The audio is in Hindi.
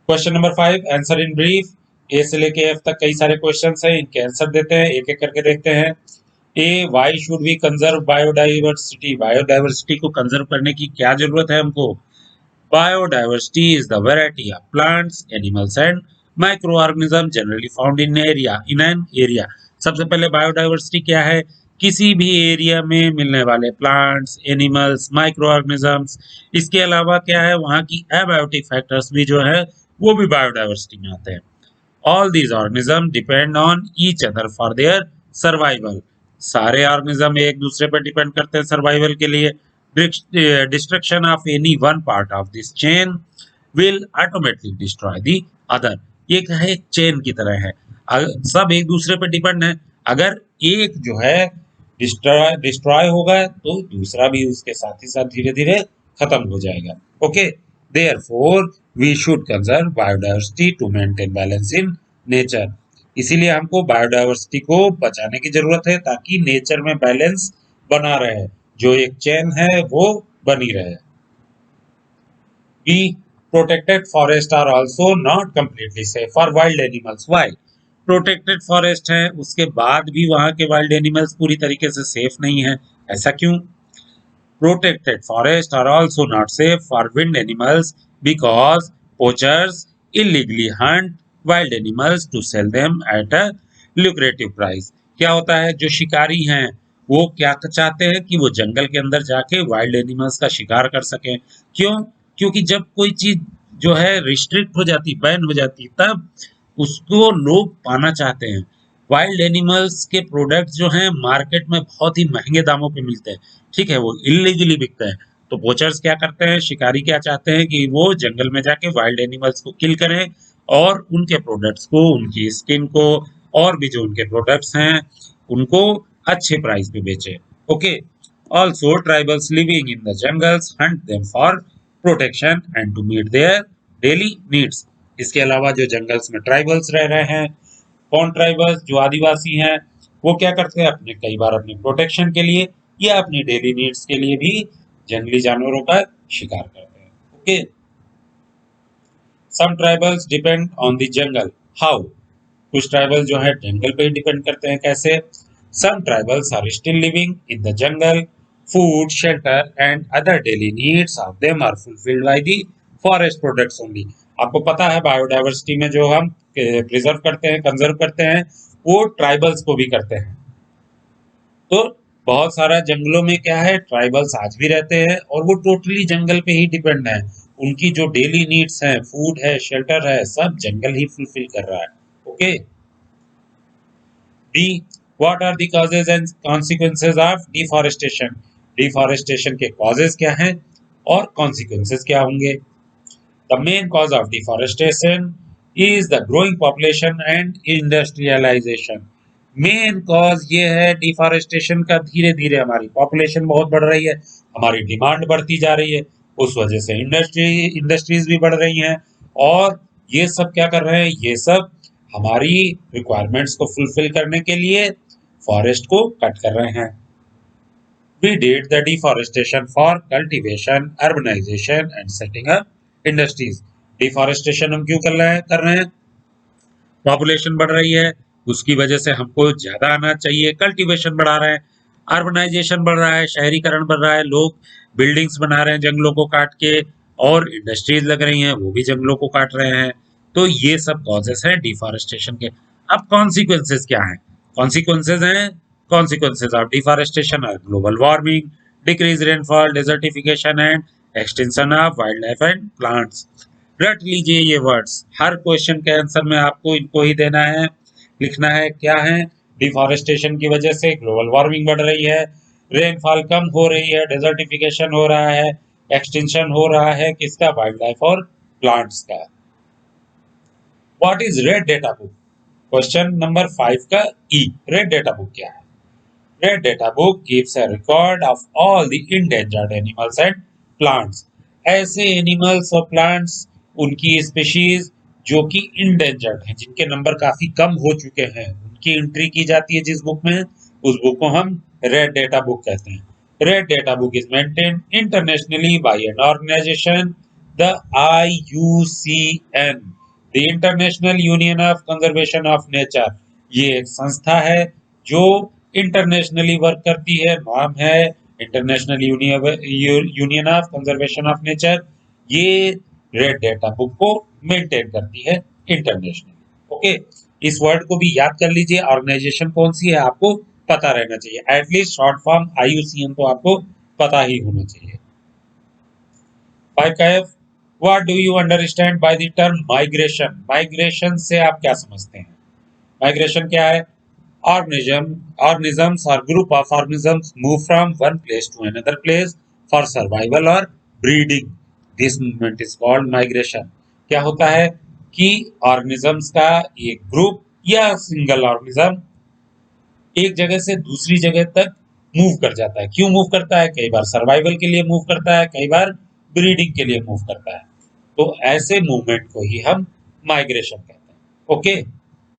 Question number 5, answer in brief. A से लेके एफ तक कई सारे क्वेश्चंस हैं, इनके आंसर देते हैं, एक एक करके देखते हैं। A, why should we conserve biodiversity? Biodiversity को कंजर्व करने की क्या जरूरत है हमको? Biodiversity is the variety of plants, animals and microorganism generally found in an area. सबसे पहले बायोडाइवर्सिटी क्या है? किसी भी एरिया में मिलने वाले प्लांट्स, एनिमल्स, माइक्रो ऑर्गेनिजम्स। इसके अलावा क्या है, वहाँ की एबायोटिक फैक्टर्स भी जो है वो भी बायोडाइवर्सिटी में आते हैं। All these organism depend on each other for their survival. सारे ऑर्गेनिज्म एक दूसरे पर डिपेंड करते हैं सर्वाइवल के लिए। Destruction of any one part of this chain will automatically destroy the other. ये क्या है, एक चेन की तरह है, सब एक दूसरे पर डिपेंड है। अगर एक जो है डिस्ट्रॉय होगा तो दूसरा भी उसके साथ ही साथ धीरे धीरे खत्म हो जाएगा। Okay, therefore we should conserve biodiversity to maintain balance in nature. इसीलिए हमको बायोडाइवर्सिटी को बचाने की जरूरत है ताकि नेचर में बैलेंस बना रहे, जो एक चेन है वो बनी रहे। B, protected forest are also not completely safe for wild animals. Why? Protected forest है, उसके बाद भी वहां के वाइल्ड एनिमल्स पूरी तरीके से सेफ नहीं है। ऐसा क्यों? Protected forests are also not safe for wild animals because poachers illegally hunt wild animals to sell them at a lucrative price। क्या होता है, जो शिकारी हैं वो क्या चाहते हैं कि वो जंगल के अंदर जाके वाइल्ड एनिमल्स का शिकार कर सकें। क्यों? क्योंकि जब कोई चीज जो है रिस्ट्रिक्ट हो जाती, बैन हो जाती, तब उसको लोग पाना चाहते हैं। वाइल्ड एनिमल्स के प्रोडक्ट्स जो हैं मार्केट में बहुत ही महंगे दामों पे मिलते हैं, ठीक है, वो इलीगली बिकते हैं। तो पोचर्स क्या करते हैं, शिकारी क्या चाहते हैं कि वो जंगल में जाके वाइल्ड एनिमल्स को किल करें और उनके प्रोडक्ट्स को, उनकी स्किन को और भी जो उनके प्रोडक्ट्स हैं उनको अच्छे प्राइस पे बेचे। Okay, also tribals living in the jungles hunt them for protection and to meet their daily needs. इसके अलावा जो जंगल्स में ट्राइबल्स रह रहे हैं, कौन ट्राइबल्स, जो आदिवासी हैं, वो क्या करते हैं, अपने कई बार अपनी प्रोटेक्शन के लिए या अपनी डेली नीड्स के लिए भी जंगली जानवरों का शिकार करते हैं। Okay, some tribals depend on the jungle. How? कुछ ट्राइबल जो है जंगल पे डिपेंड करते हैं। कैसे? Some tribals are still living in the jungle, food, shelter and other daily needs of them are fulfilled by the forest products only. आपको पता है बायोडाइवर्सिटी में जो हम प्रिजर्व करते हैं, कंजर्व करते हैं, वो ट्राइबल्स को भी करते हैं। तो बहुत सारा जंगलों में क्या है, ट्राइबल्स आज भी रहते हैं और वो टोटली जंगल पे ही डिपेंड है। उनकी जो डेली नीड्स हैं, फूड है, शेल्टर है, सब जंगल ही फुलफिल कर रहा है। Okay, D, what are the causes and consequences of deforestation? Deforestation के कॉजेज क्या हैं और कॉन्सिक्वेंसेज क्या होंगे? The main cause of deforestation is the growing population and industrialisation. Main cause ये है डिफॉरेस्टेशन का, धीरे धीरे हमारी पॉपुलेशन बहुत बढ़ रही है, हमारी डिमांड बढ़ती जा रही है, उस वजह से इंडस्ट्रीज भी बढ़ रही हैं और ये सब क्या कर रहे हैं, ये सब हमारी रिक्वायरमेंट्स को फुलफिल करने के लिए फॉरेस्ट को कट कर रहे हैं। We did the deforestation for cultivation, urbanization and setting up industries. Deforestation हम क्यों कर रहे हैं? पॉपुलेशन बढ़ रही है, उसकी वजह से हमको ज्यादा अनाज चाहिए, कल्टीवेशन बढ़ा रहे हैं, अर्बनाइजेशन बढ़ रहा है, शहरीकरण बढ़ रहा है, लोग बिल्डिंग्स बना रहे हैं जंगलों को काट के और इंडस्ट्रीज लग रही हैं, वो भी जंगलों को काट रहे हैं। तो ये सब कॉजेस हैं डिफॉरेस्टेशन के। अब कॉन्सिक्वेंसेज क्या हैं? कॉन्सिक्वेंसेज हैं, consequences of deforestation are global warming, decrease rainfall, desertification and extension of wild life and plants. रट लीजिए ये वर्ड्स, हर क्वेश्चन के आंसर में आपको इनको ही देना है, लिखना है। क्या है? डिफॉरेस्टेशन की वजह से ग्लोबल वार्मिंग बढ़ रही है, रेनफॉल कम हो रही है, डेजर्टिफिकेशन हो रहा है, एक्सटेंशन हो रहा है किसका? वाइल्ड लाइफ और प्लांट्स का। What is red data book? Question number 5 का ई, रेड डेटा बुक क्या है? Red Data Book keeps a record of all the endangered animals and plants। ऐसे एनिमल्स और प्लांट्स, उनकी स्पीशीज जो कि इंडेंजर्ड हैं, जिनके नंबर काफी कम हो चुके हैं, उनकी एंट्री की जाती है जिस बुक में, उस बुक को हम रेड डेटा बुक कहते हैं। Red data book is maintained internationally by an organisation The IUCN, the International Union of Conservation of Nature, ये एक संस्था है जो इंटरनेशनली वर्क करती है। नाम है international union of conservation of nature. ये रेड डेटा बुक को मेंटेन करती है इंटरनेशनली। ओके, इस वर्ड को भी याद कर लीजिए। ऑर्गेनाइजेशन कौन सी है आपको पता रहना चाहिए, एटलीस्ट शॉर्ट फॉर्म IUCN तो आपको पता ही होना चाहिए। 5 what do you understand by the term migration? Migration से आप क्या समझते हैं? माइग्रेशन क्या है? Organisms or group of organisms move from one place to another place for survival or breeding. This movement is called migration. क्या होता है कि ऑर्गेनिजम्स का एक ग्रुप या सिंगल ऑर्गेनिज्म एक जगह से दूसरी जगह तक मूव कर जाता है। क्यों मूव करता है? कई बार सर्वाइवल के लिए मूव करता है, कई बार ब्रीडिंग के लिए मूव करता है। तो ऐसे मूवमेंट को ही हम माइग्रेशन कहते हैं। ओके।